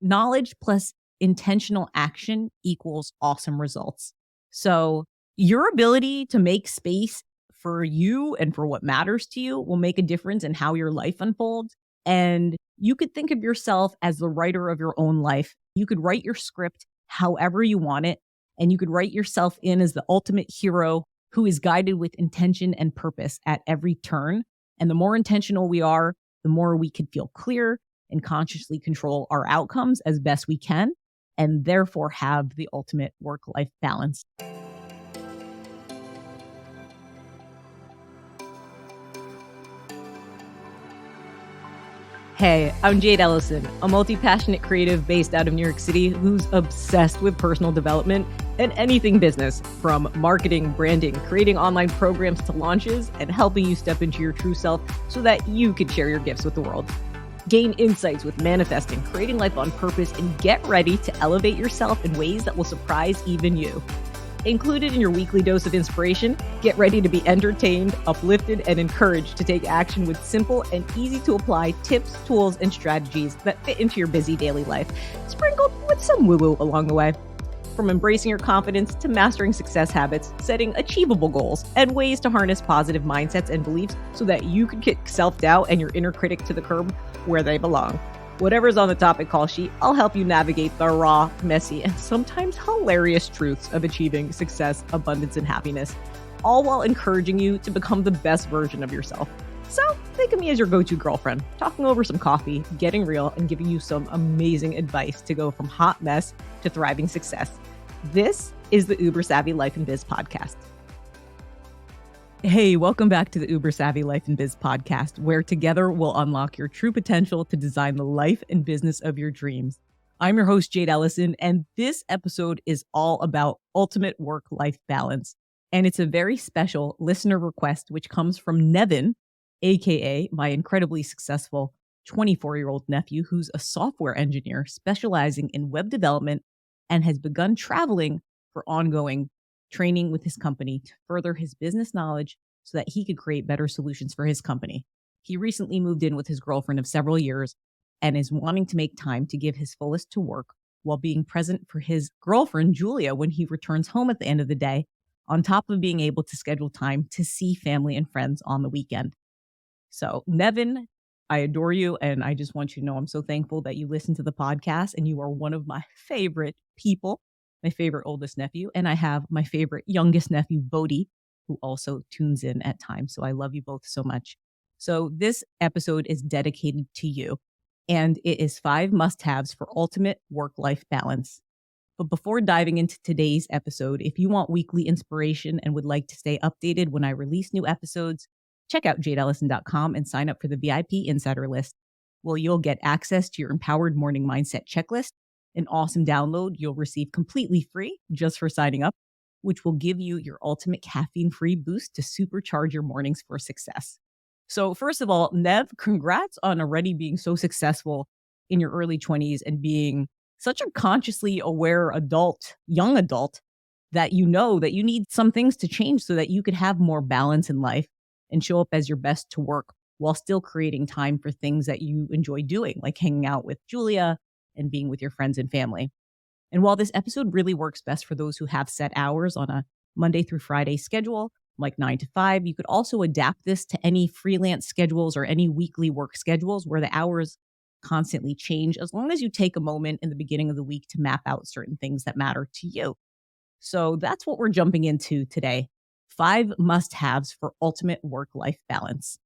knowledge plus intentional action equals awesome results. So your ability to make space for you and for what matters to you will make a difference in how your life unfolds. And you could think of yourself as the writer of your own life. You could write your script however you want it, and you could write yourself in as the ultimate hero who is guided with intention and purpose at every turn. And the more intentional we are, the more we can feel clear and consciously control our outcomes as best we can, and therefore have the ultimate work-life balance. Hey, I'm Jade Ellison, a multi-passionate creative based out of New York City who's obsessed with personal development and anything business, from marketing, branding, creating online programs to launches, and helping you step into your true self so that you can share your gifts with the world. Gain insights with manifesting, creating life on purpose, and get ready to elevate yourself in ways that will surprise even you. Included in your weekly dose of inspiration, get ready to be entertained, uplifted, and encouraged to take action with simple and easy to apply tips, tools, and strategies that fit into your busy daily life, sprinkled with some woo-woo along the way. From embracing your confidence to mastering success habits, setting achievable goals, and ways to harness positive mindsets and beliefs so that you can kick self-doubt and your inner critic to the curb where they belong. Whatever's on the topic call sheet, I'll help you navigate the raw, messy, and sometimes hilarious truths of achieving success, abundance, and happiness, all while encouraging you to become the best version of yourself. So think of me as your go-to girlfriend, talking over some coffee, getting real, and giving you some amazing advice to go from hot mess to thriving success. This is the Uber Savvy Life and Biz podcast. Hey, welcome back to the Uber Savvy Life and Biz podcast, where together we'll unlock your true potential to design the life and business of your dreams. I'm your host, Jade Ellison, and this episode is all about ultimate work-life balance. And it's a very special listener request, which comes from Nevin, aka my incredibly successful 24-year-old nephew, who's a software engineer specializing in web development and has begun traveling for ongoing training with his company to further his business knowledge so that he could create better solutions for his company. He recently moved in with his girlfriend of several years and is wanting to make time to give his fullest to work while being present for his girlfriend, Julia, when he returns home at the end of the day, on top of being able to schedule time to see family and friends on the weekend. So, Nevin, I adore you, and I just want you to know I'm so thankful that you listen to the podcast, and you are one of my favorite people, my favorite oldest nephew, and I have my favorite youngest nephew, Bodhi, who also tunes in at times. So I love you both so much. So this episode is dedicated to you, and it is 5 must-haves for ultimate work-life balance. But before diving into today's episode, if you want weekly inspiration and would like to stay updated when I release new episodes, check out jadeellison.com and sign up for the VIP Insider List, where you'll get access to your Empowered Morning Mindset Checklist, an awesome download you'll receive completely free just for signing up, which will give you your ultimate caffeine-free boost to supercharge your mornings for success. So first of all, Nev, congrats on already being so successful in your early 20s and being such a consciously aware adult, young adult, that you know that you need some things to change so that you could have more balance in life and show up as your best to work while still creating time for things that you enjoy doing, like hanging out with Julia and being with your friends and family. And while this episode really works best for those who have set hours on a Monday through Friday schedule, like 9 to 5, you could also adapt this to any freelance schedules or any weekly work schedules where the hours constantly change, as long as you take a moment in the beginning of the week to map out certain things that matter to you. So that's what we're jumping into today. 5 must-haves for ultimate work-life balance.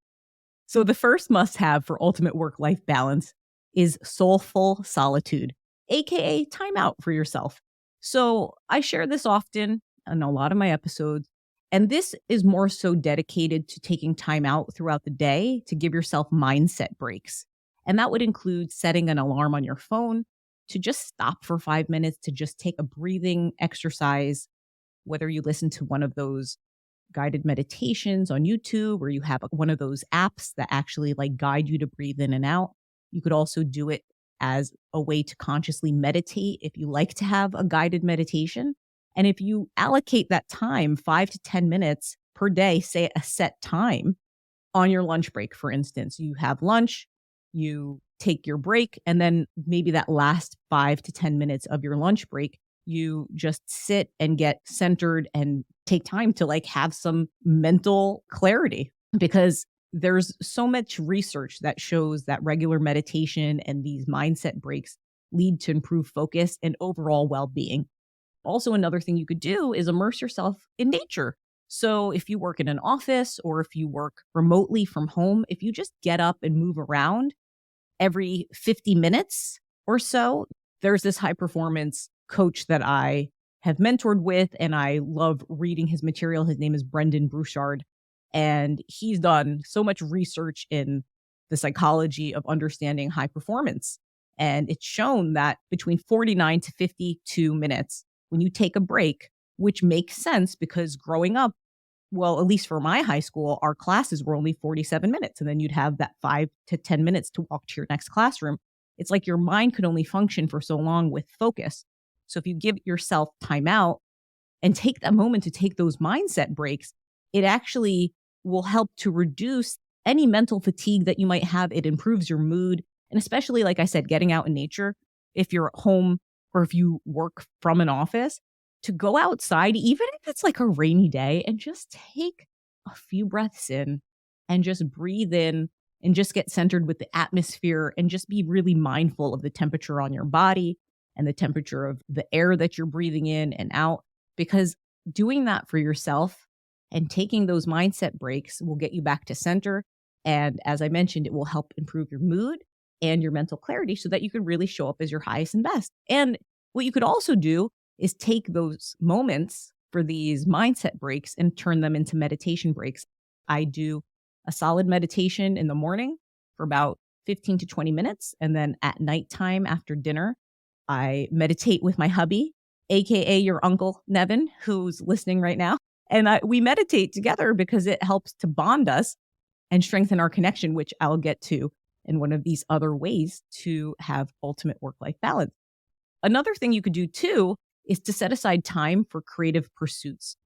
So the first must-have for ultimate work-life balance is soulful solitude, aka time out for yourself. So I share this often in a lot of my episodes, and this is more so dedicated to taking time out throughout the day to give yourself mindset breaks. And that would include setting an alarm on your phone to just stop for 5 minutes, to just take a breathing exercise, whether you listen to one of those guided meditations on YouTube or you have one of those apps that actually like guide you to breathe in and out. You could also do it as a way to consciously meditate if you like to have a guided meditation. And if you allocate that time, 5 to 10 minutes per day, say a set time on your lunch break, for instance, you have lunch, you take your break, and then maybe that last 5 to 10 minutes of your lunch break, you just sit and get centered and take time to like have some mental clarity, because there's so much research that shows that regular meditation and these mindset breaks lead to improved focus and overall well-being. Also, another thing you could do is immerse yourself in nature. So if you work in an office or if you work remotely from home, if you just get up and move around every 50 minutes or so, there's this high performance coach that I have mentored with, and I love reading his material. His name is Brendan Bouchard, and he's done so much research in the psychology of understanding high performance. And it's shown that between 49 to 52 minutes, when you take a break, which makes sense because growing up, well, at least for my high school, our classes were only 47 minutes. And then you'd have that 5 to 10 minutes to walk to your next classroom. It's like your mind could only function for so long with focus. So if you give yourself time out and take that moment to take those mindset breaks, it actually will help to reduce any mental fatigue that you might have. It improves your mood. And especially, like I said, getting out in nature, if you're at home or if you work from an office, to go outside, even if it's like a rainy day, and just take a few breaths in and just breathe in and just get centered with the atmosphere and just be really mindful of the temperature on your body and the temperature of the air that you're breathing in and out. Because doing that for yourself and taking those mindset breaks will get you back to center. And as I mentioned, it will help improve your mood and your mental clarity so that you can really show up as your highest and best. And what you could also do is take those moments for these mindset breaks and turn them into meditation breaks. I do a solid meditation in the morning for about 15 to 20 minutes. And then at nighttime after dinner, I meditate with my hubby, AKA your uncle, Nevin, who's listening right now. And we meditate together because it helps to bond us and strengthen our connection, which I'll get to in one of these other ways to have ultimate work-life balance. Another thing you could do too is to set aside time for creative pursuits.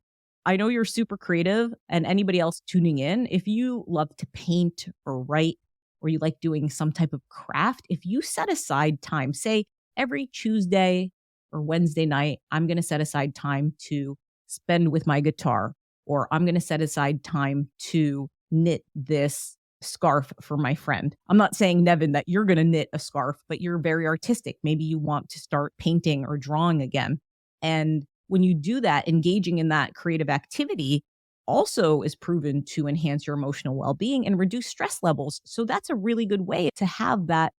I know you're super creative, and anybody else tuning in, if you love to paint or write, or you like doing some type of craft, if you set aside time, say every Tuesday or Wednesday night, I'm going to set aside time to spend with my guitar, or I'm going to set aside time to knit this scarf for my friend. I'm not saying, Nevin, that you're going to knit a scarf, but you're very artistic. Maybe you want to start painting or drawing again. And when you do that, engaging in that creative activity also is proven to enhance your emotional well-being and reduce stress levels. So that's a really good way to have that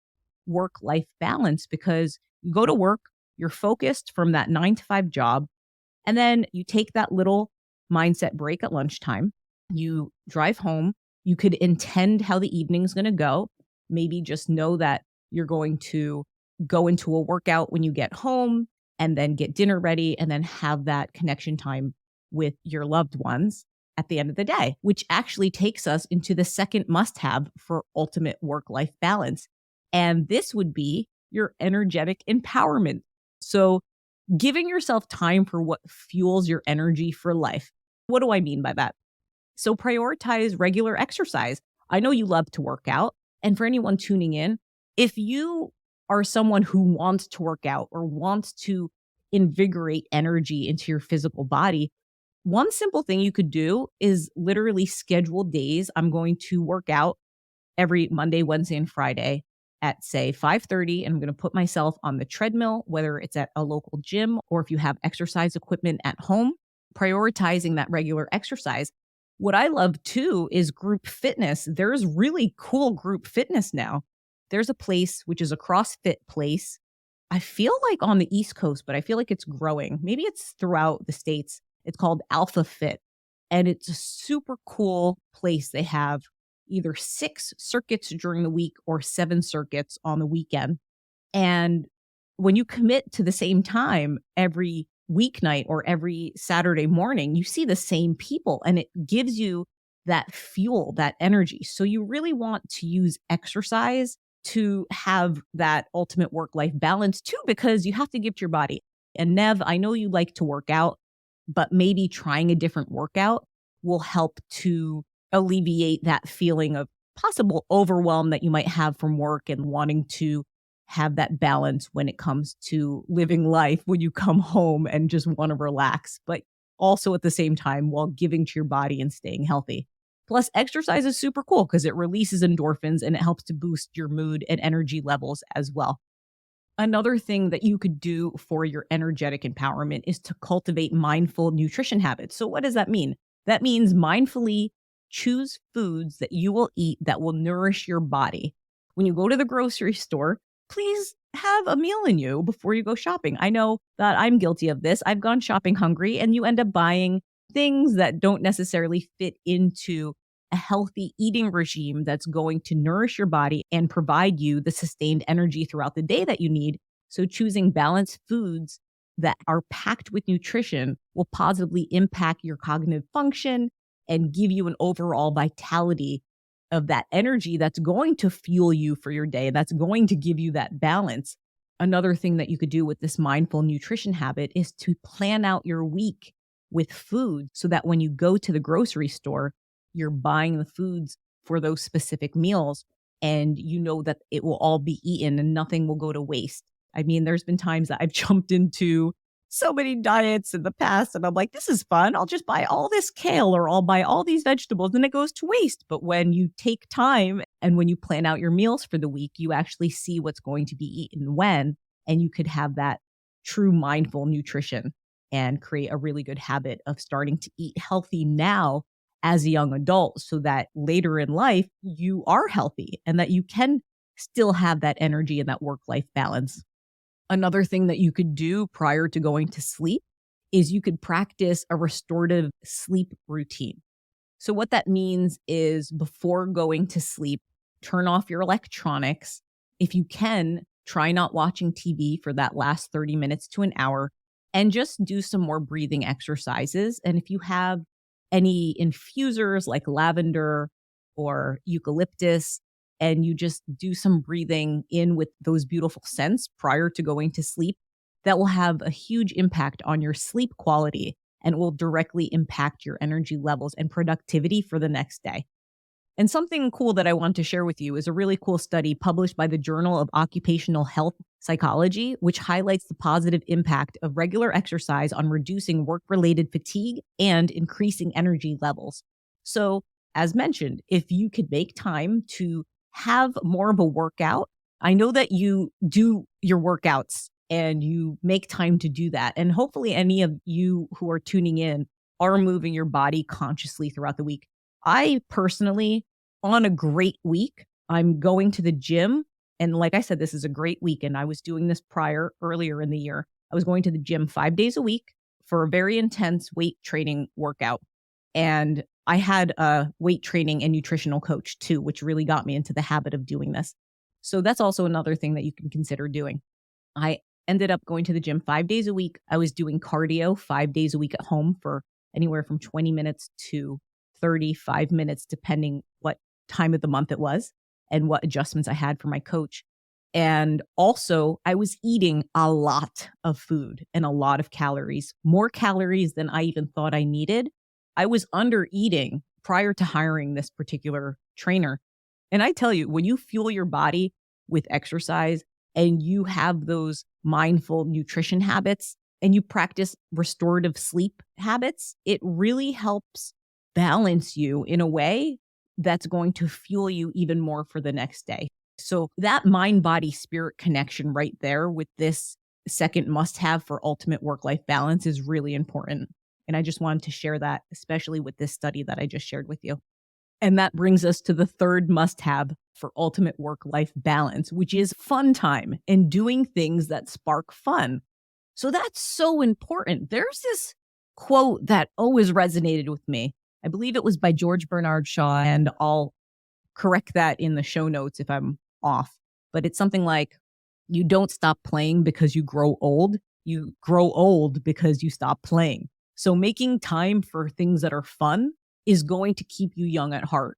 work-life balance, because you go to work, you're focused from that 9 to 5 job, and then you take that little mindset break at lunchtime. You drive home. You could intend how the evening's going to go. Maybe just know that you're going to go into a workout when you get home, and then get dinner ready, and then have that connection time with your loved ones at the end of the day, which actually takes us into the second must-have for ultimate work-life balance. And this would be your energetic empowerment. So giving yourself time for what fuels your energy for life. What do I mean by that? So prioritize regular exercise. I know you love to work out. And for anyone tuning in, if you are someone who wants to work out or wants to invigorate energy into your physical body, one simple thing you could do is literally schedule days. I'm going to work out every Monday, Wednesday, and Friday at, say, 5:30, and I'm going to put myself on the treadmill, whether it's at a local gym or if you have exercise equipment at home, prioritizing that regular exercise. What I love too is group fitness. There's really cool group fitness now. There's a place, which is a CrossFit place, I feel like on the East Coast, but I feel like it's growing. Maybe it's throughout the States. It's called Alpha Fit, and it's a super cool place. They have either 6 circuits during the week or 7 circuits on the weekend. And when you commit to the same time every weeknight or every Saturday morning, you see the same people, and it gives you that fuel, that energy. So you really want to use exercise to have that ultimate work-life balance too, because you have to give to your body. And Nev, I know you like to work out, but maybe trying a different workout will help to alleviate that feeling of possible overwhelm that you might have from work and wanting to have that balance when it comes to living life when you come home and just want to relax, but also at the same time while giving to your body and staying healthy. Plus, exercise is super cool because it releases endorphins and it helps to boost your mood and energy levels as well. Another thing that you could do for your energetic empowerment is to cultivate mindful nutrition habits. So, what does that mean? That means mindfully choose foods that you will eat that will nourish your body. When you go to the grocery store, please have a meal in you before you go shopping. I know that I'm guilty of this. I've gone shopping hungry, and you end up buying things that don't necessarily fit into a healthy eating regime that's going to nourish your body and provide you the sustained energy throughout the day that you need. So, choosing balanced foods that are packed with nutrition will positively impact your cognitive function and give you an overall vitality of that energy that's going to fuel you for your day, that's going to give you that balance. Another thing that you could do with this mindful nutrition habit is to plan out your week with food so that when you go to the grocery store, you're buying the foods for those specific meals and you know that it will all be eaten and nothing will go to waste. I mean, there's been times that I've jumped into so many diets in the past and I'm like, this is fun. I'll just buy all this kale or I'll buy all these vegetables and it goes to waste. But when you take time and when you plan out your meals for the week, you actually see what's going to be eaten when, and you could have that true mindful nutrition and create a really good habit of starting to eat healthy now as a young adult so that later in life you are healthy and that you can still have that energy and that work-life balance. Another thing that you could do prior to going to sleep is you could practice a restorative sleep routine. So what that means is before going to sleep, turn off your electronics. If you can, try not watching TV for that last 30 minutes to an hour and just do some more breathing exercises. And if you have any infusers like lavender or eucalyptus, and you just do some breathing in with those beautiful scents prior to going to sleep, that will have a huge impact on your sleep quality and will directly impact your energy levels and productivity for the next day. And something cool that I want to share with you is a really cool study published by the Journal of Occupational Health Psychology, which highlights the positive impact of regular exercise on reducing work-related fatigue and increasing energy levels. So, as mentioned, if you could make time to have more of a workout, I know that you do your workouts and you make time to do that. And hopefully any of you who are tuning in are moving your body consciously throughout the week. I personally, on a great week, I'm going to the gym. And like I said, this is a great week. And I was doing this earlier in the year. I was going to the gym 5 days a week for a very intense weight training workout. And I had a weight training and nutritional coach too, which really got me into the habit of doing this. So that's also another thing that you can consider doing. I ended up going to the gym 5 days a week. I was doing cardio 5 days a week at home for anywhere from 20 minutes to 35 minutes, depending what time of the month it was and what adjustments I had for my coach. And also, I was eating a lot of food and a lot of calories, more calories than I even thought I needed. I was under eating prior to hiring this particular trainer. And I tell you, when you fuel your body with exercise and you have those mindful nutrition habits and you practice restorative sleep habits, it really helps balance you in a way that's going to fuel you even more for the next day. So that mind, body, spirit connection right there with this second must have for ultimate work-life balance is really important. And I just wanted to share that, especially with this study that I just shared with you. And that brings us to the third must have for ultimate work-life balance, which is fun time and doing things that spark fun. So that's so important. There's this quote that always resonated with me. I believe it was by George Bernard Shaw, and I'll correct that in the show notes if I'm off. But it's something like, you don't stop playing because you grow old. You grow old because you stop playing. So making time for things that are fun is going to keep you young at heart.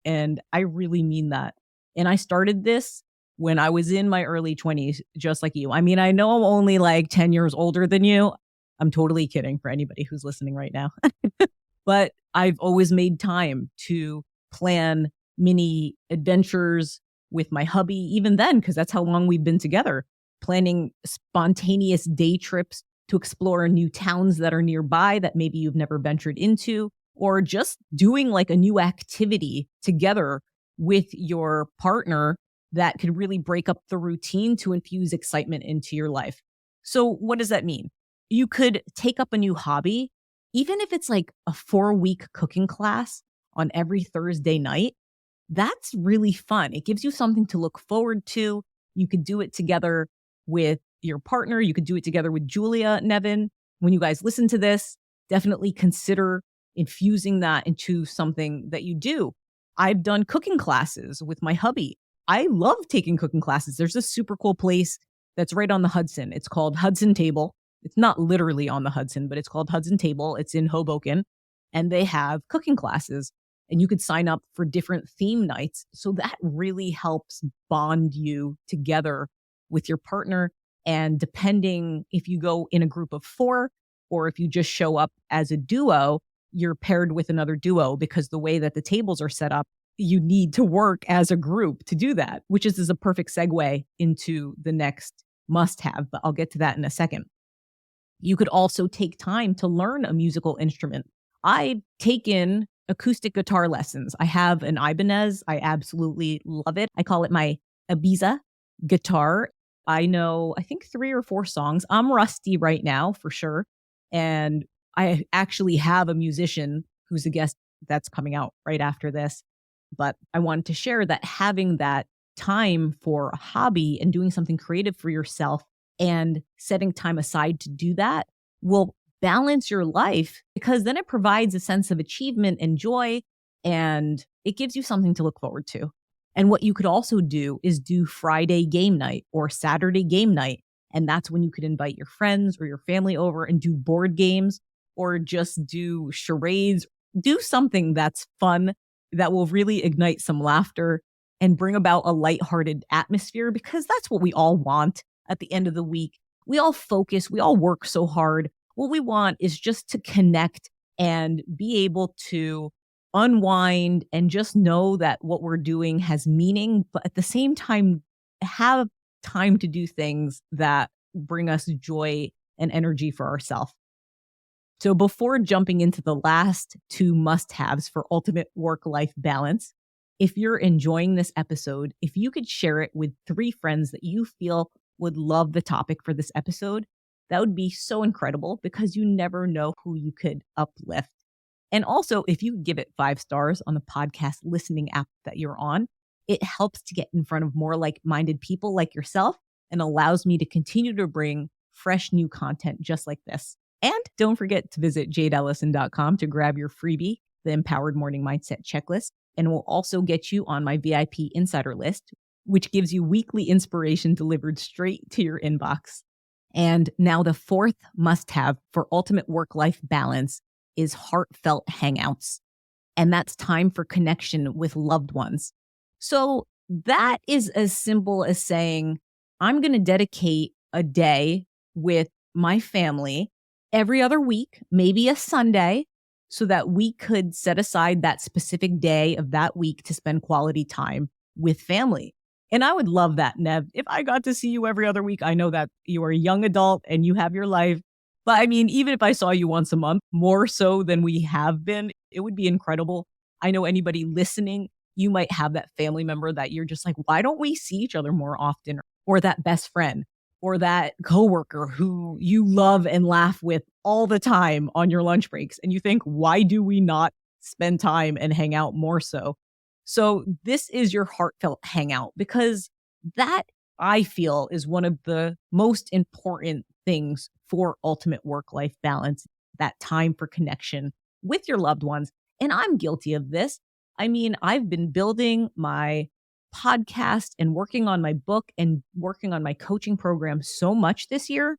And I really mean that. And I started this when I was in my early 20s, just like you. I mean, I know I'm only like 10 years older than you. I'm totally kidding for anybody who's listening right now. But I've always made time to plan mini adventures with my hubby, even then, because that's how long we've been together, planning spontaneous day trips to explore new towns that are nearby that maybe you've never ventured into, or just doing like a new activity together with your partner that could really break up the routine to infuse excitement into your life. So, what does that mean? You could take up a new hobby, even if it's like a 4-week cooking class on every Thursday night. That's really fun. It gives you something to look forward to. You could do it together with your partner. You could do it together with Julia, Nevin. When you guys listen to this, definitely consider infusing that into something that you do. I've done cooking classes with my hubby. I love taking cooking classes. There's this super cool place that's right on the Hudson. It's called Hudson Table. It's not literally on the Hudson, but it's called Hudson Table. It's in Hoboken, and they have cooking classes, and you could sign up for different theme nights. So that really helps bond you together with your partner. And depending if you go in a group of 4 or if you just show up as a duo, you're paired with another duo, because the way that the tables are set up, you need to work as a group to do that, which is a perfect segue into the next must have, but I'll get to that in a second. You could also take time to learn a musical instrument. I've taken acoustic guitar lessons. I have an Ibanez. I absolutely love it. I call it my Ibiza guitar. I know, I think 3 or 4 songs. I'm rusty right now for sure. And I actually have a musician who's a guest that's coming out right after this. But I wanted to share that having that time for a hobby and doing something creative for yourself and setting time aside to do that will balance your life, because then it provides a sense of achievement and joy, and it gives you something to look forward to. And what you could also do is do Friday game night or Saturday game night. And that's when you could invite your friends or your family over and do board games or just do charades. Do something that's fun that will really ignite some laughter and bring about a lighthearted atmosphere, because that's what we all want at the end of the week. We all focus, we all work so hard. What we want is just to connect and be able to unwind and just know that what we're doing has meaning, but at the same time, have time to do things that bring us joy and energy for ourselves. So before jumping into the last 2 must-haves for ultimate work-life balance, if you're enjoying this episode, if you could share it with 3 friends that you feel would love the topic for this episode, that would be so incredible, because you never know who you could uplift. And also, if you give it 5 stars on the podcast listening app that you're on, it helps to get in front of more like-minded people like yourself and allows me to continue to bring fresh new content just like this. And don't forget to visit jadeellison.com to grab your freebie, the Empowered Morning Mindset Checklist, and will also get you on my VIP insider list, which gives you weekly inspiration delivered straight to your inbox. And now the 4th must-have for ultimate work-life balance is heartfelt hangouts. And that's time for connection with loved ones. So that is as simple as saying, I'm going to dedicate a day with my family every other week, maybe a Sunday, so that we could set aside that specific day of that week to spend quality time with family. And I would love that, Nev. If I got to see you every other week, I know that you are a young adult and you have your life. But I mean, even if I saw you once a month, more so than we have been, it would be incredible. I know anybody listening, you might have that family member that you're just like, why don't we see each other more often? Or that best friend or that coworker who you love and laugh with all the time on your lunch breaks. And you think, why do we not spend time and hang out more so? So this is your heartfelt hangout, because that, I feel, is one of the most important things for ultimate work-life balance, that time for connection with your loved ones. And I'm guilty of this. I mean, I've been building my podcast and working on my book and working on my coaching program so much this year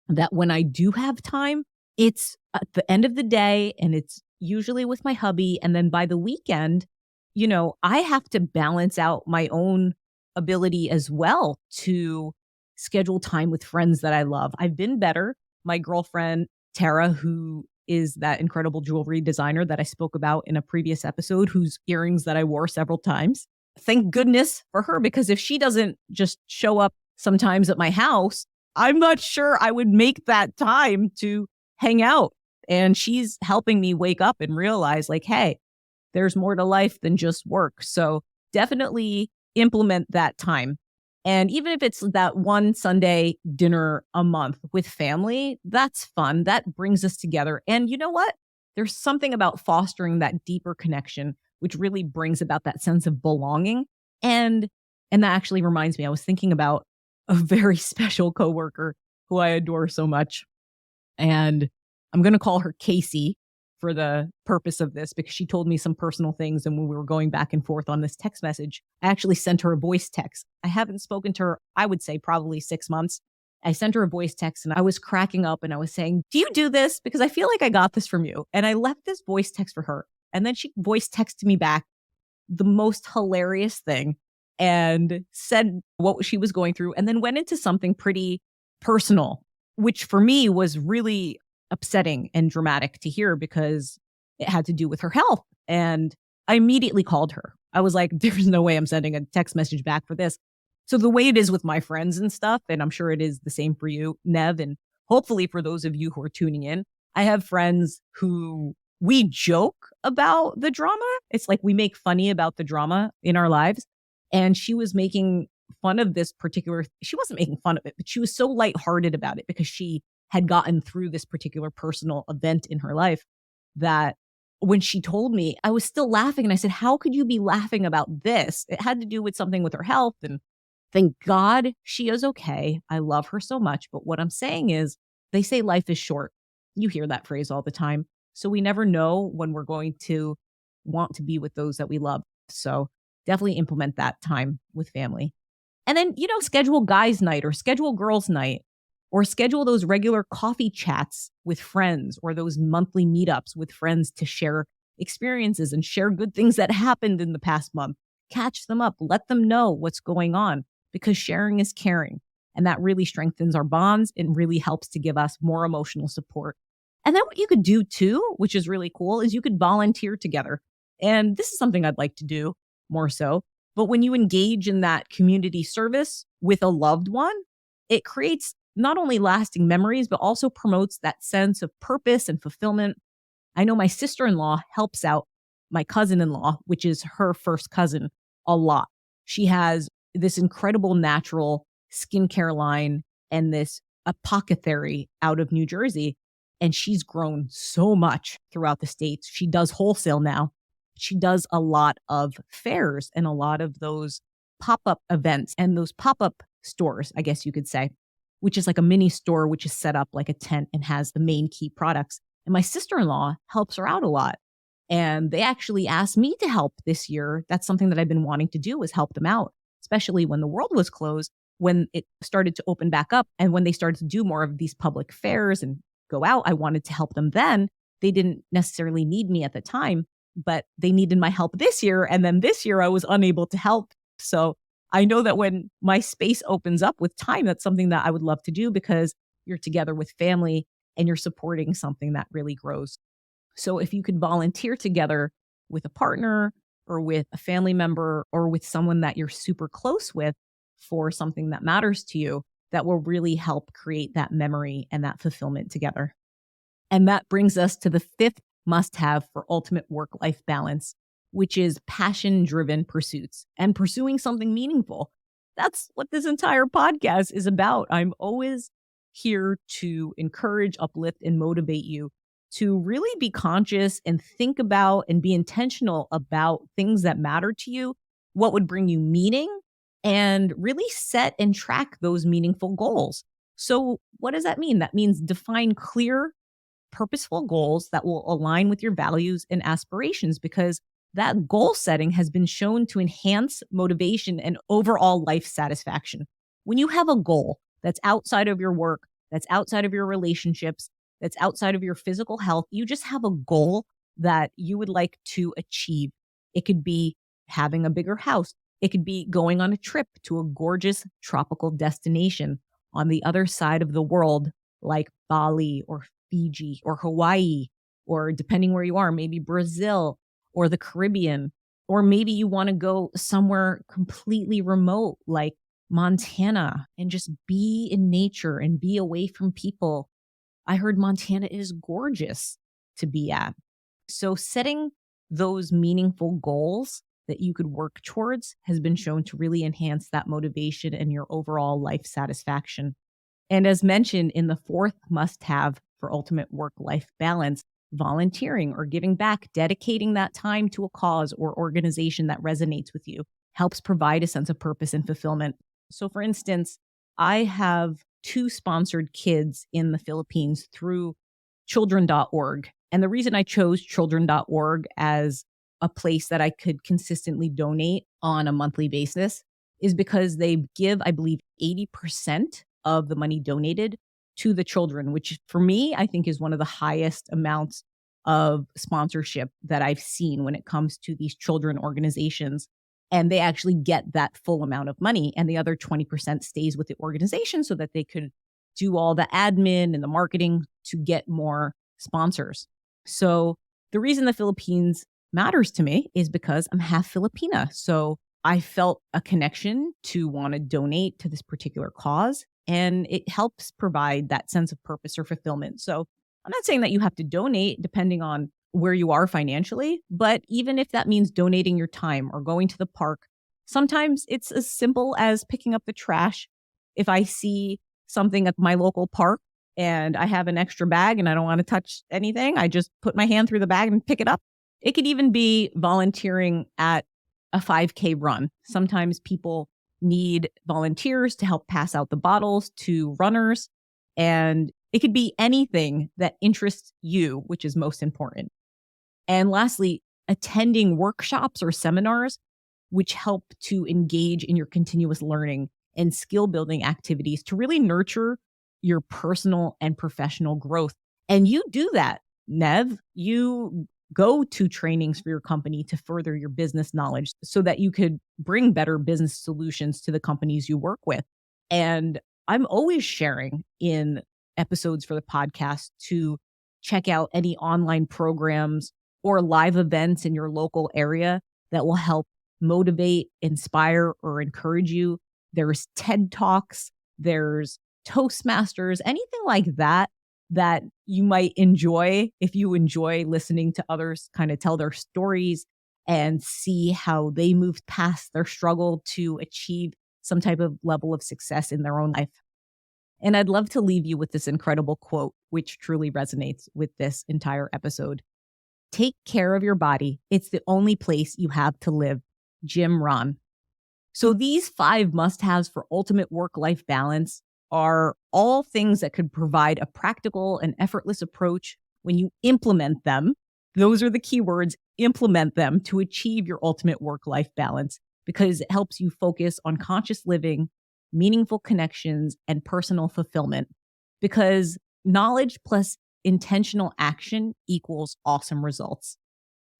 that when I do have time, it's at the end of the day and it's usually with my hubby. And then by the weekend, I have to balance out my own ability as well to schedule time with friends that I love. I've been better. My girlfriend, Tara, who is that incredible jewelry designer that I spoke about in a previous episode, whose earrings that I wore several times. Thank goodness for her, because if she doesn't just show up sometimes at my house, I'm not sure I would make that time to hang out. And she's helping me wake up and realize, like, hey, there's more to life than just work. So definitely implement that time. And even if it's that one Sunday dinner a month with family, that's fun. That brings us together. And you know what? There's something about fostering that deeper connection, which really brings about that sense of belonging. And that actually reminds me, I was thinking about a very special coworker who I adore so much. And I'm going to call her Casey for the purpose of this, because she told me some personal things. And when we were going back and forth on this text message, I actually sent her a voice text. I haven't spoken to her, I would say probably 6 months. I sent her a voice text and I was cracking up and I was saying, do you do this? Because I feel like I got this from you. And I left this voice text for her. And then she voice texted me back the most hilarious thing and said what she was going through, and then went into something pretty personal, which for me was really upsetting and dramatic to hear, because it had to do with her health. And I immediately called her. I was like, there's no way I'm sending a text message back for this. So the way it is with my friends and stuff, and I'm sure it is the same for you, Nev, and hopefully for those of you who are tuning in, I have friends who we joke about the drama. It's like we make funny about the drama in our lives. And she was making fun of this particular, she wasn't making fun of it, but she was so lighthearted about it because she had gotten through this particular personal event in her life, that when she told me, I was still laughing. And I said, how could you be laughing about this? It had to do with something with her health. And thank God she is okay. I love her so much. But what I'm saying is, they say life is short. You hear that phrase all the time. So we never know when we're going to want to be with those that we love. So definitely implement that time with family. And then, schedule guys' night or schedule girls' night, or schedule those regular coffee chats with friends, or those monthly meetups with friends to share experiences and share good things that happened in the past month. Catch them up, let them know what's going on, because sharing is caring. And that really strengthens our bonds and really helps to give us more emotional support. And then what you could do too, which is really cool, is you could volunteer together. And this is something I'd like to do more so. But when you engage in that community service with a loved one, it creates not only lasting memories, but also promotes that sense of purpose and fulfillment. I know my sister-in-law helps out my cousin-in-law, which is her first cousin, a lot. She has this incredible natural skincare line and this apothecary out of New Jersey. And she's grown so much throughout the States. She does wholesale now. She does a lot of fairs and a lot of those pop-up events and those pop-up stores, I guess you could say, which is like a mini store, which is set up like a tent and has the main key products. And my sister-in-law helps her out a lot. And they actually asked me to help this year. That's something that I've been wanting to do, is help them out, especially when the world was closed, when it started to open back up. And when they started to do more of these public fairs and go out, I wanted to help them then. They didn't necessarily need me at the time, but they needed my help this year. And then this year I was unable to help. So I know that when my space opens up with time, that's something that I would love to do, because you're together with family and you're supporting something that really grows. So if you could volunteer together with a partner or with a family member or with someone that you're super close with for something that matters to you, that will really help create that memory and that fulfillment together. And that brings us to the fifth must-have for ultimate work-life balance, which is passion-driven pursuits and pursuing something meaningful. That's what this entire podcast is about. I'm always here to encourage, uplift, and motivate you to really be conscious and think about and be intentional about things that matter to you, what would bring you meaning, and really set and track those meaningful goals. So what does that mean? That means define clear, purposeful goals that will align with your values and aspirations, because that goal setting has been shown to enhance motivation and overall life satisfaction. When you have a goal that's outside of your work, that's outside of your relationships, that's outside of your physical health, you just have a goal that you would like to achieve. It could be having a bigger house. It could be going on a trip to a gorgeous tropical destination on the other side of the world, like Bali or Fiji or Hawaii or depending where you are, maybe Brazil or the Caribbean, or maybe you want to go somewhere completely remote like Montana and just be in nature and be away from people. I heard Montana is gorgeous to be at. So setting those meaningful goals that you could work towards has been shown to really enhance that motivation and your overall life satisfaction. And as mentioned in the fourth must have for ultimate work-life balance, volunteering or giving back, dedicating that time to a cause or organization that resonates with you helps provide a sense of purpose and fulfillment. So for instance, I have two sponsored kids in the Philippines through children.org. And the reason I chose children.org as a place that I could consistently donate on a monthly basis is because they give, I believe, 80% of the money donated to the children, which for me, I think is one of the highest amounts of sponsorship that I've seen when it comes to these children organizations. And they actually get that full amount of money, and the other 20% stays with the organization so that they could do all the admin and the marketing to get more sponsors. So the reason the Philippines matters to me is because I'm half Filipina. So I felt a connection to want to donate to this particular cause, and it helps provide that sense of purpose or fulfillment. So I'm not saying that you have to donate depending on where you are financially, but even if that means donating your time or going to the park, sometimes it's as simple as picking up the trash. If I see something at my local park and I have an extra bag and I don't want to touch anything, I just put my hand through the bag and pick it up. It could even be volunteering at a 5K run. Sometimes people need volunteers to help pass out the bottles to runners, and it could be anything that interests you, which is most important. And lastly, attending workshops or seminars, which help to engage in your continuous learning and skill building activities to really nurture your personal and professional growth. And you do that, Nev. You go to trainings for your company to further your business knowledge so that you could bring better business solutions to the companies you work with. And I'm always sharing in episodes for the podcast to check out any online programs or live events in your local area that will help motivate, inspire, or encourage you. There's TED Talks, there's Toastmasters, anything like that that you might enjoy if you enjoy listening to others kind of tell their stories and see how they moved past their struggle to achieve some type of level of success in their own life. And I'd love to leave you with this incredible quote, which truly resonates with this entire episode. Take care of your body. It's the only place you have to live. Jim Rohn. So these 5 must-haves for ultimate work-life balance are all things that could provide a practical and effortless approach when you implement them. Those are the key words, implement them to achieve your ultimate work-life balance, because it helps you focus on conscious living, meaningful connections, and personal fulfillment. Because knowledge plus intentional action equals awesome results.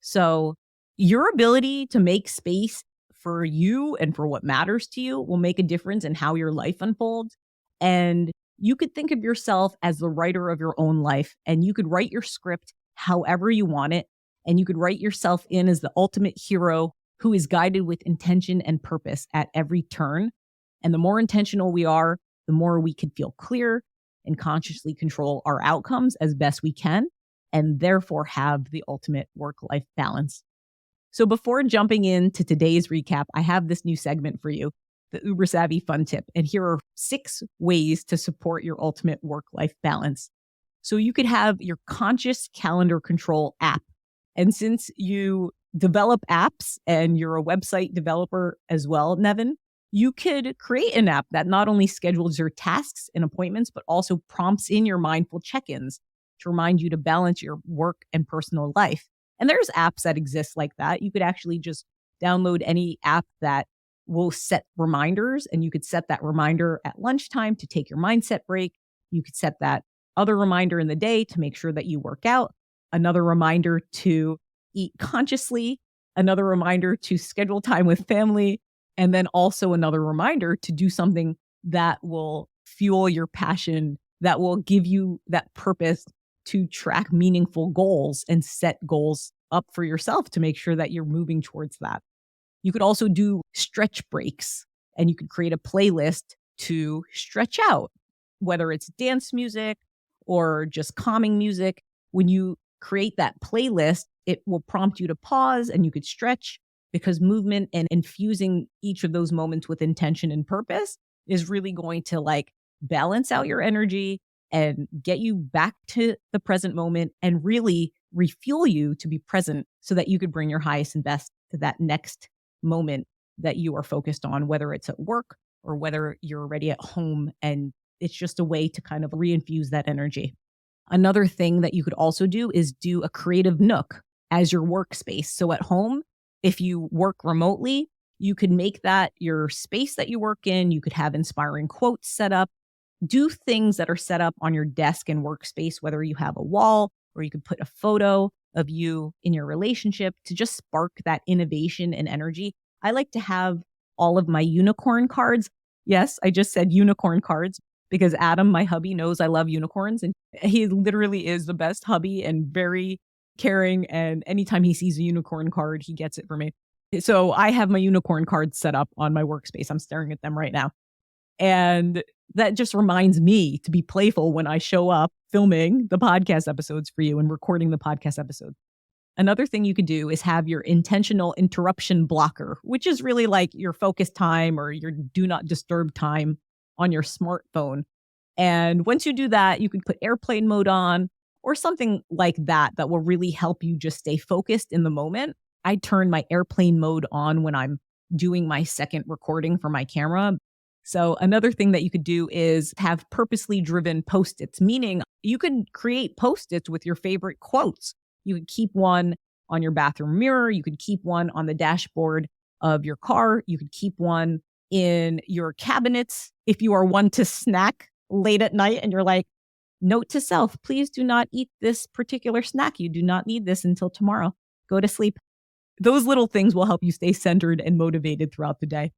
So your ability to make space for you and for what matters to you will make a difference in how your life unfolds. And you could think of yourself as the writer of your own life, and you could write your script however you want it. And you could write yourself in as the ultimate hero who is guided with intention and purpose at every turn. And the more intentional we are, the more we can feel clear and consciously control our outcomes as best we can, and therefore have the ultimate work-life balance. So before jumping into today's recap, I have this new segment for you, the Uber Savvy Fun Tip. And here are 6 ways to support your ultimate work-life balance. So you could have your conscious calendar control app. And since you develop apps and you're a website developer as well, Nevin, you could create an app that not only schedules your tasks and appointments, but also prompts in your mindful check-ins to remind you to balance your work and personal life. And there's apps that exist like that. You could actually just download any app that will set reminders, and you could set that reminder at lunchtime to take your mindset break. You could set that other reminder in the day to make sure that you work out, another reminder to eat consciously, another reminder to schedule time with family, and then also another reminder to do something that will fuel your passion, that will give you that purpose to track meaningful goals and set goals up for yourself to make sure that you're moving towards that. You could also do stretch breaks, and you could create a playlist to stretch out, whether it's dance music or just calming music. When you create that playlist, it will prompt you to pause and you could stretch, because movement and infusing each of those moments with intention and purpose is really going to like balance out your energy and get you back to the present moment and really refuel you to be present so that you could bring your highest and best to that next moment that you are focused on, whether it's at work or whether you're already at home. And it's just a way to kind of reinfuse that energy. Another thing that you could also do is do a creative nook as your workspace. So at home, if you work remotely, you could make that your space that you work in. You could have inspiring quotes set up. Do things that are set up on your desk and workspace, whether you have a wall or you could put a photo of you in your relationship to just spark that innovation and energy. I like to have all of my unicorn cards. Yes, I just said unicorn cards because Adam, my hubby, knows I love unicorns, and he literally is the best hubby and very caring. And anytime he sees a unicorn card, he gets it for me. So I have my unicorn cards set up on my workspace. I'm staring at them right now. And that just reminds me to be playful when I show up filming the podcast episodes for you and recording the podcast episode. Another thing you could do is have your intentional interruption blocker, which is really like your focus time or your do not disturb time on your smartphone. And once you do that, you can put airplane mode on or something like that that will really help you just stay focused in the moment. I turn my airplane mode on when I'm doing my second recording for my camera. So another thing that you could do is have purposely driven Post-its, meaning you could create Post-its with your favorite quotes. You could keep one on your bathroom mirror. You could keep one on the dashboard of your car. You could keep one in your cabinets. If you are one to snack late at night and you're like, note to self, please do not eat this particular snack. You do not need this until tomorrow. Go to sleep. Those little things will help you stay centered and motivated throughout the day.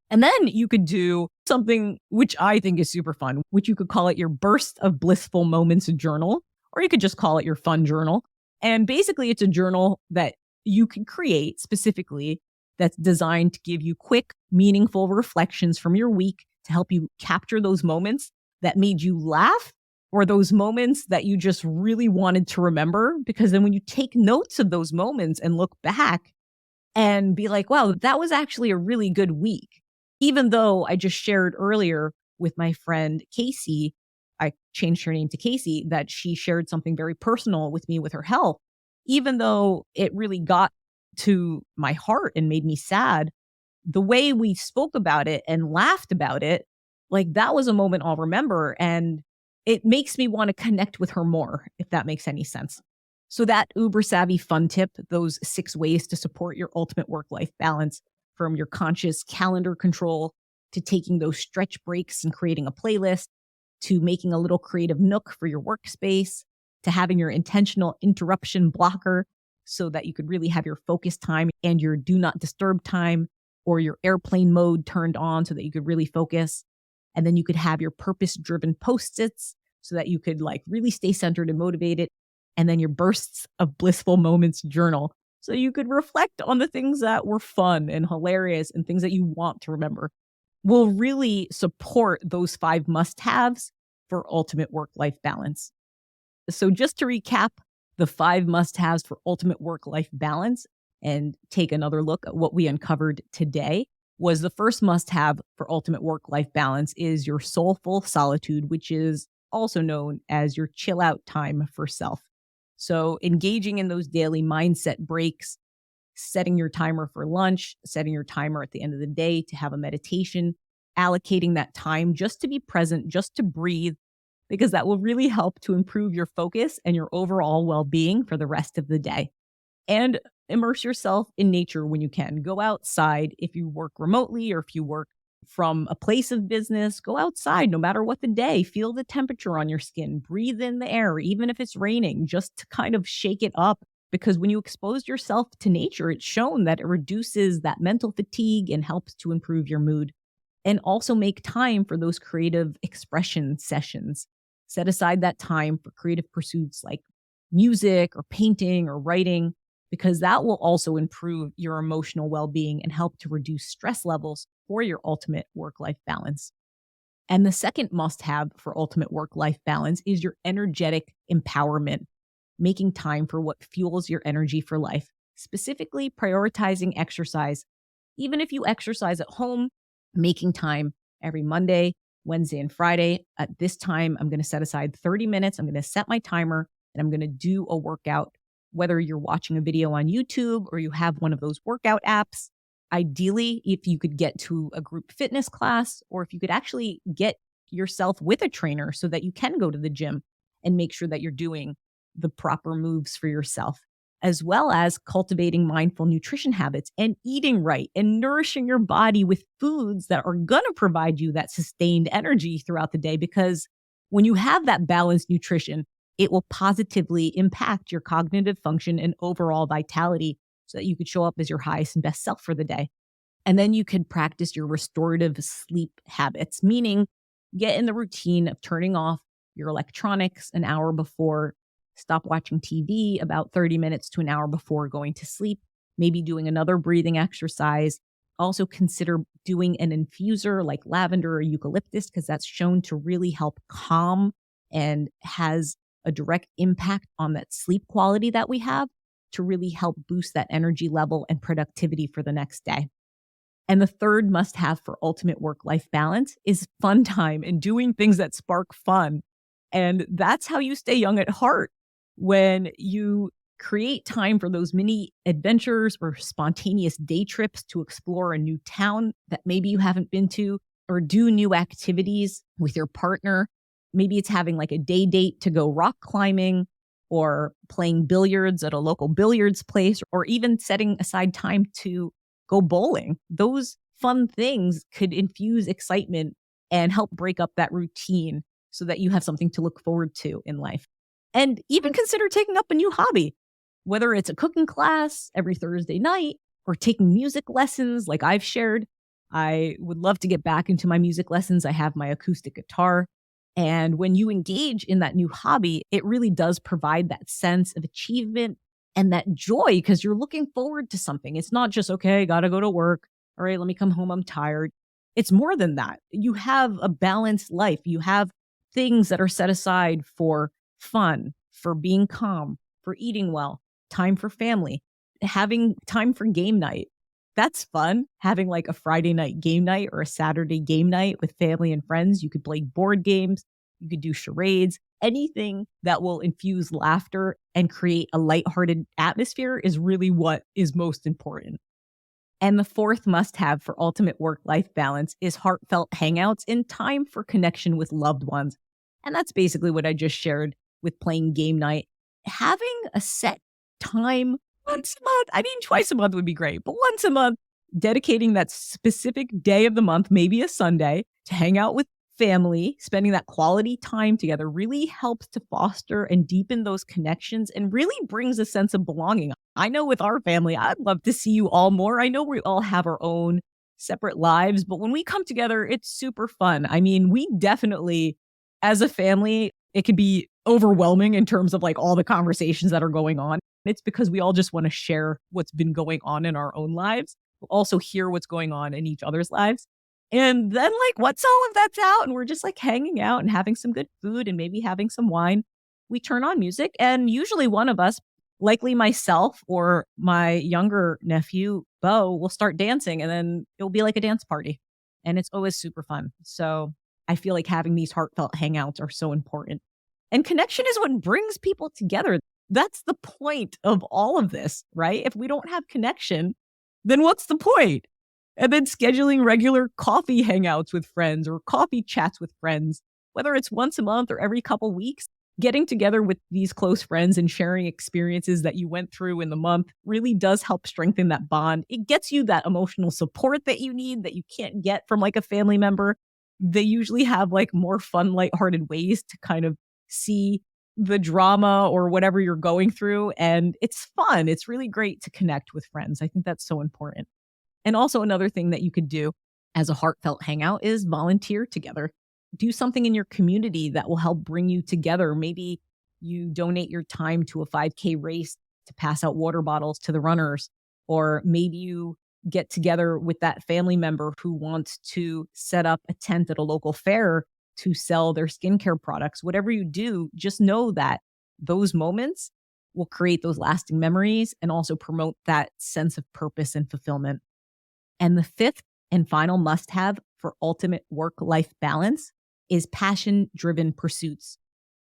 And then you could do something which I think is super fun, which you could call it your burst of blissful moments journal, or you could just call it your fun journal. And basically, it's a journal that you can create specifically that's designed to give you quick, meaningful reflections from your week to help you capture those moments that made you laugh or those moments that you just really wanted to remember. Because then when you take notes of those moments and look back and be like, wow, that was actually a really good week. Even though I just shared earlier with my friend Casey, I changed her name to Casey, that she shared something very personal with me with her health. Even though it really got to my heart and made me sad, the way we spoke about it and laughed about it, like that was a moment I'll remember. And it makes me want to connect with her more, if that makes any sense. So that uber savvy fun tip, those 6 ways to support your ultimate work-life balance, from your conscious calendar control to taking those stretch breaks and creating a playlist, to making a little creative nook for your workspace, to having your intentional interruption blocker so that you could really have your focus time and your do not disturb time, or your airplane mode turned on so that you could really focus. And then you could have your purpose-driven Post-its so that you could like really stay centered and motivated. And then your bursts of blissful moments journal, so you could reflect on the things that were fun and hilarious and things that you want to remember. Will really support those 5 must-haves for ultimate work-life balance. So just to recap the 5 must-haves for ultimate work-life balance and take another look at what we uncovered today, was the first must-have for ultimate work-life balance is your soulful solitude, which is also known as your chill out time for self. So engaging in those daily mindset breaks, setting your timer for lunch, setting your timer at the end of the day to have a meditation, allocating that time just to be present, just to breathe, because that will really help to improve your focus and your overall well-being for the rest of the day. And immerse yourself in nature when you can. Go outside if you work remotely or if you work from a place of business. Go outside no matter what the day. Feel the temperature on your skin. Breathe in the air, even if it's raining, just to kind of shake it up. Because when you expose yourself to nature, it's shown that it reduces that mental fatigue and helps to improve your mood. And also make time for those creative expression sessions. Set aside that time for creative pursuits like music or painting or writing, because that will also improve your emotional well being and help to reduce stress levels for your ultimate work life balance. And the second must have for ultimate work life balance is your energetic empowerment, making time for what fuels your energy for life, specifically prioritizing exercise. Even if you exercise at home, making time every Monday, Wednesday, and Friday. At this time, I'm going to set aside 30 minutes. I'm going to set my timer and I'm going to do a workout, whether you're watching a video on YouTube or you have one of those workout apps. Ideally, if you could get to a group fitness class, or if you could actually get yourself with a trainer so that you can go to the gym and make sure that you're doing the proper moves for yourself, as well as cultivating mindful nutrition habits and eating right and nourishing your body with foods that are going to provide you that sustained energy throughout the day. Because when you have that balanced nutrition, it will positively impact your cognitive function and overall vitality so that you could show up as your highest and best self for the day. And then you could practice your restorative sleep habits, meaning get in the routine of turning off your electronics an hour before, stop watching TV about 30 minutes to an hour before going to sleep, maybe doing another breathing exercise. Also consider doing an infuser like lavender or eucalyptus, because that's shown to really help calm and has a direct impact on that sleep quality that we have, to really help boost that energy level and productivity for the next day. And the third must have for ultimate work-life balance is fun time and doing things that spark fun. And that's how you stay young at heart. When you create time for those mini adventures or spontaneous day trips to explore a new town that maybe you haven't been to, or do new activities with your partner. Maybe it's having like a day date to go rock climbing, or playing billiards at a local billiards place, or even setting aside time to go bowling. Those fun things could infuse excitement and help break up that routine so that you have something to look forward to in life. And even consider taking up a new hobby, whether it's a cooking class every Thursday night or taking music lessons like I've shared. I would love to get back into my music lessons. I have my acoustic guitar. And when you engage in that new hobby, it really does provide that sense of achievement and that joy, because you're looking forward to something. It's not just, okay, got to go to work. All right, let me come home. I'm tired. It's more than that. You have a balanced life. You have things that are set aside for fun, for being calm, for eating well, time for family, having time for game night. That's fun. Having like a Friday night game night or a Saturday game night with family and friends. You could play board games. You could do charades. Anything that will infuse laughter and create a lighthearted atmosphere is really what is most important. And the fourth must have for ultimate work-life balance is heartfelt hangouts and time for connection with loved ones. And that's basically what I just shared with playing game night. Having a set time once a month. I mean, twice a month would be great, but once a month, dedicating that specific day of the month, maybe a Sunday, to hang out with family, spending that quality time together really helps to foster and deepen those connections and really brings a sense of belonging. I know with our family, I'd love to see you all more. I know we all have our own separate lives, but when we come together, it's super fun. I mean, we definitely, as a family, it could be overwhelming in terms of like all the conversations that are going on. It's because we all just want to share what's been going on in our own lives, but also hear what's going on in each other's lives. And then like once all of that's out and we're just like hanging out and having some good food and maybe having some wine, we turn on music. And usually one of us, likely myself or my younger nephew, Bo, will start dancing, and then it'll be like a dance party. And it's always super fun. So I feel like having these heartfelt hangouts are so important. And connection is what brings people together. That's the point of all of this, right? If we don't have connection, then what's the point? And then scheduling regular coffee hangouts with friends or coffee chats with friends, whether it's once a month or every couple weeks, getting together with these close friends and sharing experiences that you went through in the month really does help strengthen that bond. It gets you that emotional support that you need that you can't get from like a family member. They usually have like more fun, lighthearted ways to kind of see the drama or whatever you're going through. And it's fun. It's really great to connect with friends. I think that's so important. And also another thing that you could do as a heartfelt hangout is volunteer together. do something in your community that will help bring you together. Maybe you donate your time to a 5K race to pass out water bottles to the runners, or maybe you get together with that family member who wants to set up a tent at a local fair to sell their skincare products. Whatever you do, just know that those moments will create those lasting memories and also promote that sense of purpose and fulfillment. And the fifth and final must-have for ultimate work-life balance is passion-driven pursuits.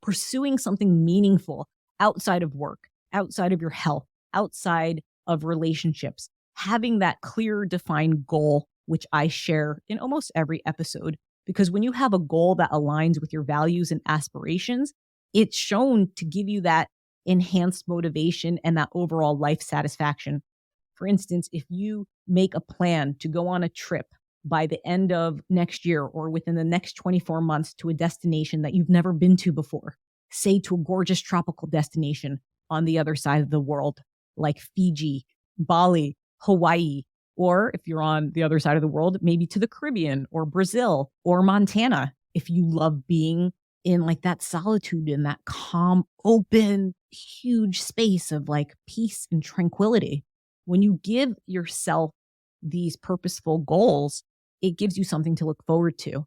Pursuing something meaningful outside of work, outside of your health, outside of relationships. Having that clear, defined goal, which I share in almost every episode. Because when you have a goal that aligns with your values and aspirations, it's shown to give you that enhanced motivation and that overall life satisfaction. For instance, if you make a plan to go on a trip by the end of next year or within the next 24 months to a destination that you've never been to before, say to a gorgeous tropical destination on the other side of the world, like Fiji, Bali, Hawaii, or if you're on the other side of the world, maybe to the Caribbean or Brazil or Montana, if you love being in like that solitude and that calm, open, huge space of like peace and tranquility. When you give yourself these purposeful goals, it gives you something to look forward to.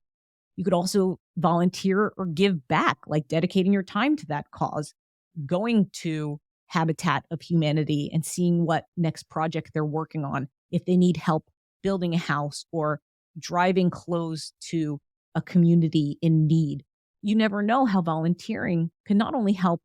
You could also volunteer or give back, like dedicating your time to that cause, going to Habitat of Humanity and seeing what next project they're working on. If they need help building a house or driving clothes to a community in need. You never know how volunteering can not only help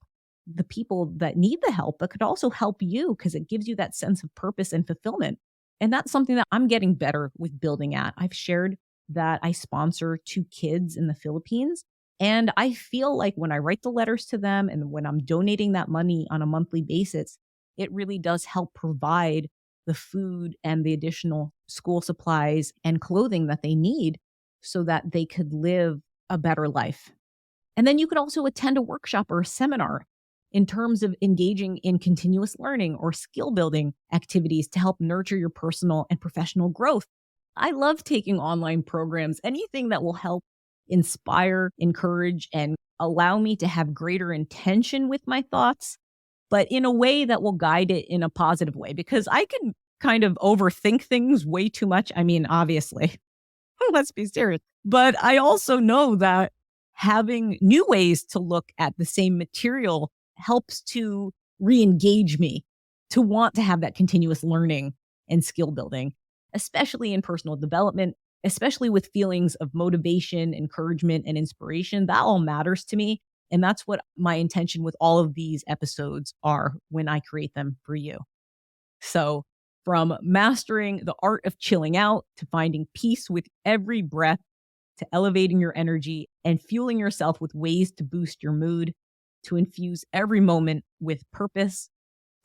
the people that need the help, but could also help you because it gives you that sense of purpose and fulfillment. And that's something that I'm getting better with building at. I've shared that I sponsor 2 kids in the Philippines. And I feel like when I write the letters to them and when I'm donating that money on a monthly basis, it really does help provide the food and the additional school supplies and clothing that they need so that they could live a better life. And then you could also attend a workshop or a seminar in terms of engaging in continuous learning or skill building activities to help nurture your personal and professional growth. I love taking online programs, anything that will help inspire, encourage, and allow me to have greater intention with my thoughts, but in a way that will guide it in a positive way, because I can kind of overthink things way too much. I mean, obviously, let's be serious. But I also know that having new ways to look at the same material helps to re-engage me to want to have that continuous learning and skill building, especially in personal development, especially with feelings of motivation, encouragement, and inspiration. That all matters to me. And that's what my intention with all of these episodes are when I create them for you. So from mastering the art of chilling out to finding peace with every breath, to elevating your energy and fueling yourself with ways to boost your mood, to infuse every moment with purpose,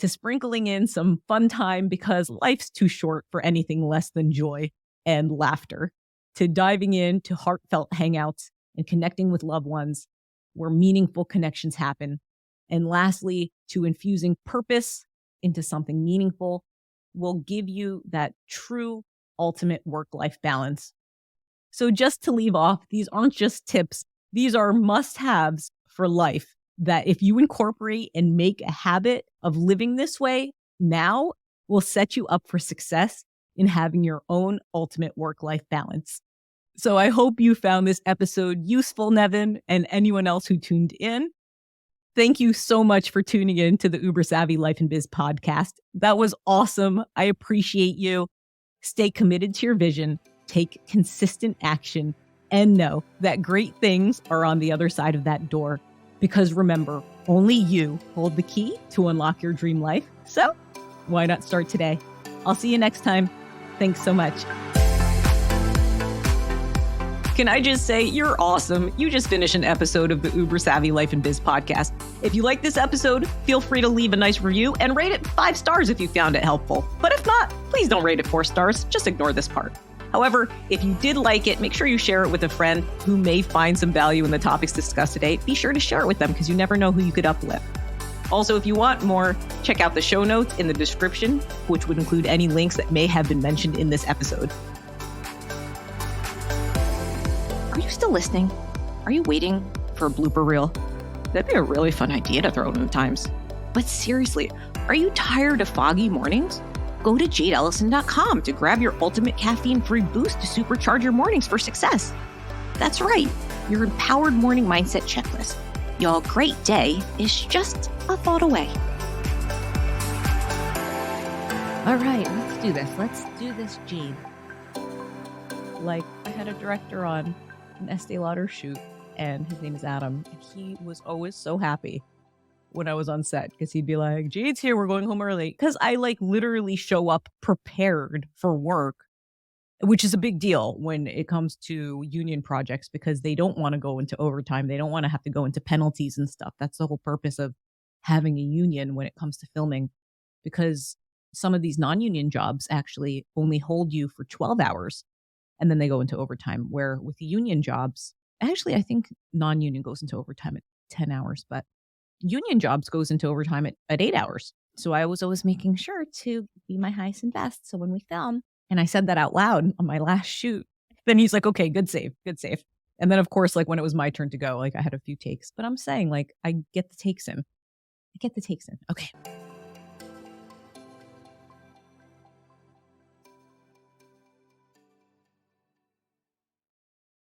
to sprinkling in some fun time because life's too short for anything less than joy and laughter, to diving into heartfelt hangouts and connecting with loved ones where meaningful connections happen. And lastly, to infusing purpose into something meaningful will give you that true ultimate work-life balance. So just to leave off, these aren't just tips. These are must-haves for life that if you incorporate and make a habit of living this way now will set you up for success in having your own ultimate work-life balance. So I hope you found this episode useful, Nevin, and anyone else who tuned in. Thank you so much for tuning in to the Uber Savvy Life and Biz podcast. That was awesome. I appreciate you. Stay committed to your vision, take consistent action, and know that great things are on the other side of that door. Because remember, only you hold the key to unlock your dream life. So why not start today? I'll see you next time. Thanks so much. Can I just say, you're awesome. You just finished an episode of the Uber Savvy Life and Biz podcast. If you like this episode, feel free to leave a nice review and rate it 5 stars if you found it helpful. But if not, please don't rate it 4 stars. Just ignore this part. However, if you did like it, make sure you share it with a friend who may find some value in the topics discussed today. Be sure to share it with them because you never know who you could uplift. Also, if you want more, check out the show notes in the description, which would include any links that may have been mentioned in this episode. Are you still listening? Are you waiting for a blooper reel? That'd be a really fun idea to throw in at times. But seriously, are you tired of foggy mornings? Go to jadeellison.com to grab your ultimate caffeine-free boost to supercharge your mornings for success. That's right, your empowered morning mindset checklist. Your great day is just a thought away. All right, let's do this. Let's do this, Jade. Like, I had a director on an Estee Lauder shoot, and his name is Adam, and he was always so happy when I was on set because he'd be like, Jade's here, we're going home early. Because I literally show up prepared for work, which is a big deal when it comes to union projects because they don't want to go into overtime. They don't want to have to go into penalties and stuff. That's the whole purpose of having a union when it comes to filming, because some of these non-union jobs actually only hold you for 12 hours and then they go into overtime, where with the union jobs, actually, I think non-union goes into overtime at 10 hours, but union jobs goes into overtime at 8 hours. So I was always making sure to be my highest and best. So when we film, and I said that out loud on my last shoot, then he's like, okay, good save, good save. And then of course, when it was my turn to go, I had a few takes, but I'm saying I get the takes in. I get the takes in. Okay.